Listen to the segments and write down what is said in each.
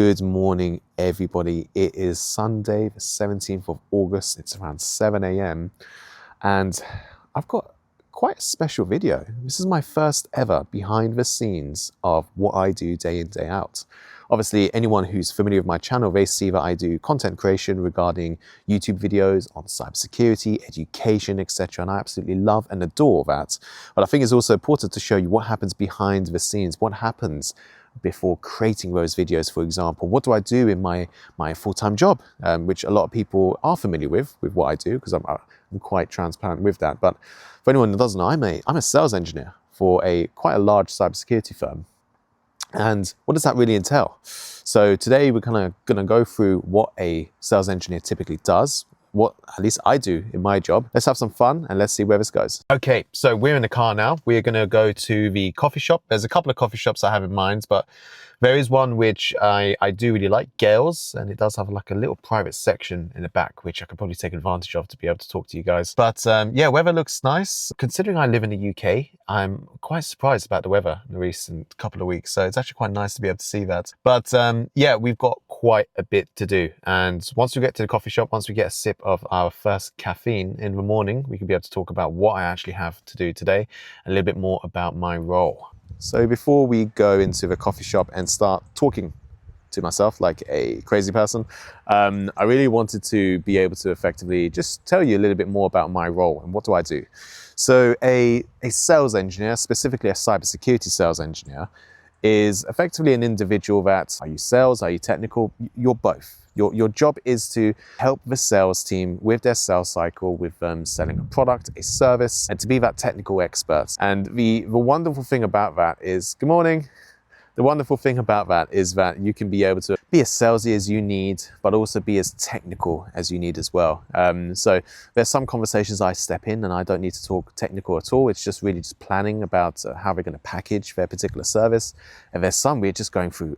Good morning, everybody. It is Sunday, the 17th of August. It's around 7 a.m. and I've got quite a special video. This is my first ever behind the scenes of what I do day in, day out. Obviously, anyone who's familiar with my channel, they see that I do content creation regarding YouTube videos on cybersecurity, education, etc. And I absolutely love and adore that. But I think it's also important to show you what happens behind the scenes, what happens before creating those videos. For example, what do I do in my full-time job, which a lot of people are familiar with what I do, because I'm quite transparent with that. But for anyone that doesn't know, I'm a sales engineer for quite a large cybersecurity firm. And what does that really entail? So today we're kind of going to go through what a sales engineer typically does, what at least I do in my job. Let's have some fun and let's see where this goes. Okay, so we're in the car now. We're going to go to the coffee shop. There's a couple of coffee shops I have in mind, but there is one which I do really like, Gales, and it does have like a little private section in the back, which I could probably take advantage of to be able to talk to you guys. But yeah, weather looks nice. Considering I live in the UK, I'm quite surprised about the weather in the recent couple of weeks. So it's actually quite nice to be able to see that. But yeah, we've got quite a bit to do. And once we get to the coffee shop, once we get a sip of our first caffeine in the morning, we can be able to talk about what I actually have to do today, and a little bit more about my role. So before we go into the coffee shop and start talking to myself like a crazy person, I really wanted to be able to effectively just tell you a little bit more about my role and what do I do. So a sales engineer, specifically a cybersecurity sales engineer, is effectively an individual that, are you sales, are you technical? You're both. Your job is to help the sales team with their sales cycle, with selling a product, a service, and to be that technical expert. And the wonderful thing about that is, good morning. The wonderful thing about that is that you can be able to be as salesy as you need, but also be as technical as you need as well. So there's some conversations I step in and I don't need to talk technical at all. It's just really just planning about how they're going to package their particular service. And there's some we're just going through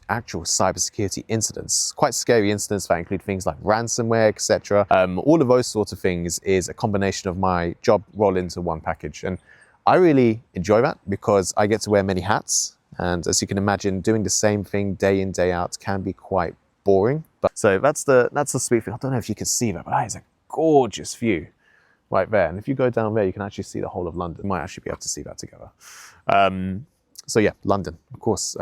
actual cybersecurity incidents, quite scary incidents that include things like ransomware, etc. All of those sorts of things is a combination of my job rolled into one package. And I really enjoy that because I get to wear many hats. And as you can imagine, doing the same thing day in, day out can be quite boring. But so that's the sweet thing. I don't know if you can see that, but that is a gorgeous view right there. And if you go down there, you can actually see the whole of London. You might actually be able to see that together. So yeah, London, of course.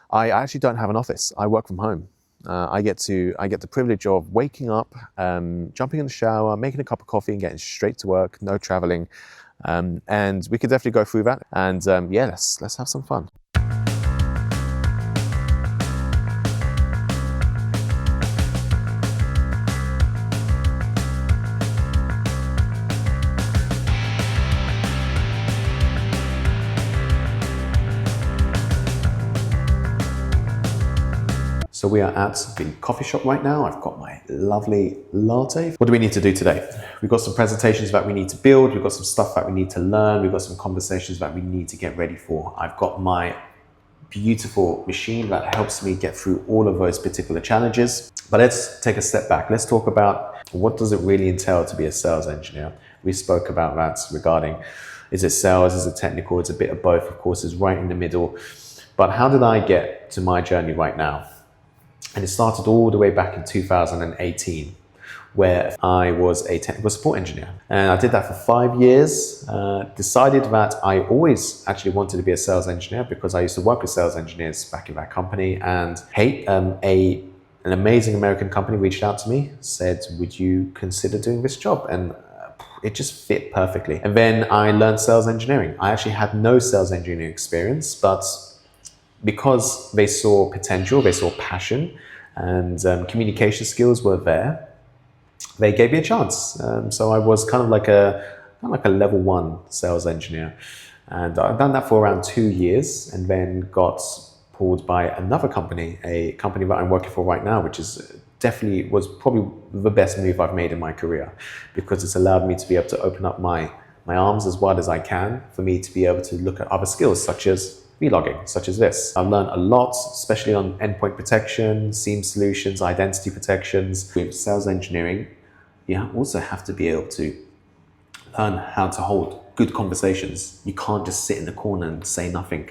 I actually don't have an office. I work from home. I get the privilege of waking up, jumping in the shower, making a cup of coffee and getting straight to work, no traveling. And we could definitely go through that. And yeah, let's have some fun. So we are at the coffee shop right now. I've got my lovely latte. What do we need to do today? We've got some presentations that we need to build. We've got some stuff that we need to learn. We've got some conversations that we need to get ready for. I've got my beautiful machine that helps me get through all of those particular challenges. But let's take a step back. Let's talk about what does it really entail to be a sales engineer. We spoke about that regarding, is it sales, is it technical? It's a bit of both, of course, it's right in the middle. But how did I get to my journey right now? And it started all the way back in 2018, where I was a technical support engineer. And I did that for 5 years, decided that I always actually wanted to be a sales engineer because I used to work with sales engineers back in that company. And an amazing American company reached out to me, said, would you consider doing this job? And it just fit perfectly. And then I learned sales engineering. I actually had no sales engineering experience, but because they saw potential, they saw passion, and communication skills were there, they gave me a chance. So I was kind of like a level 1 sales engineer. And I've done that for around 2 years and then got pulled by another company, a company that I'm working for right now, which was probably the best move I've made in my career, because it's allowed me to be able to open up my arms as wide as I can for me to be able to look at other skills such as vlogging, such as this. I've learned a lot, especially on endpoint protection, SIEM solutions, identity protections. With sales engineering, you also have to be able to learn how to hold good conversations. You can't just sit in the corner and say nothing.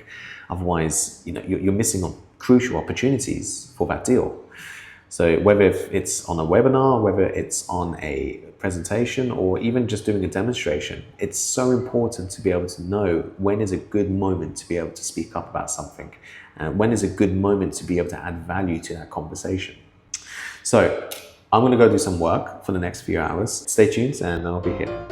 Otherwise, you're missing crucial opportunities for that deal. So whether it's on a webinar, whether it's on a presentation, or even just doing a demonstration, it's so important to be able to know when is a good moment to be able to speak up about something, and when is a good moment to be able to add value to that conversation. So I'm going to go do some work for the next few hours. Stay tuned and I'll be here.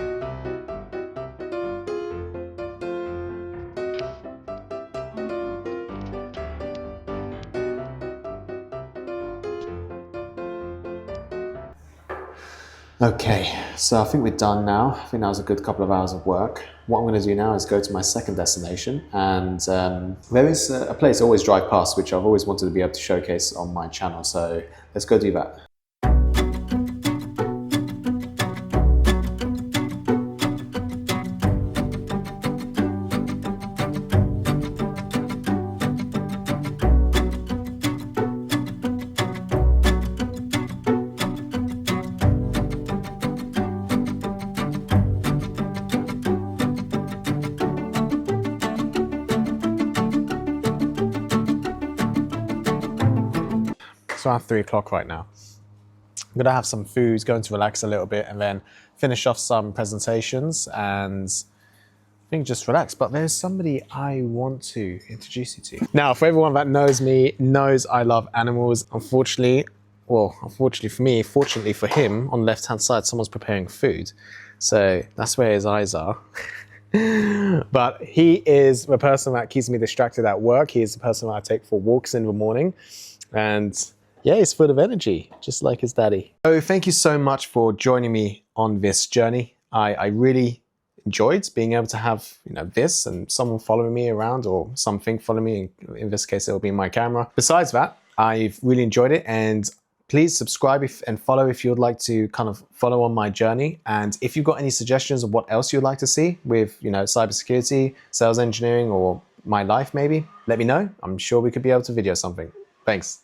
Okay, so I think we're done now. I think that was a good couple of hours of work. What I'm going to do now is go to my second destination, and there is a place I always drive past which I've always wanted to be able to showcase on my channel, so let's go do that. It's around 3 o'clock right now. I'm gonna have some food, going to relax a little bit, and then finish off some presentations and I think just relax. But there's somebody I want to introduce you to. Now, for everyone that knows me, knows I love animals. Unfortunately for me, fortunately for him, on the left-hand side, someone's preparing food. So that's where his eyes are. But he is the person that keeps me distracted at work. He is the person that I take for walks in the morning. And yeah, he's full of energy, just like his daddy. So thank you so much for joining me on this journey. I really enjoyed being able to have this and someone following me around, or something following me. In this case, it'll be my camera. Besides that, I've really enjoyed it, and please subscribe and follow if you'd like to kind of follow on my journey. And if you've got any suggestions of what else you'd like to see with cybersecurity, sales engineering, or my life maybe, let me know. I'm sure we could be able to video something. Thanks.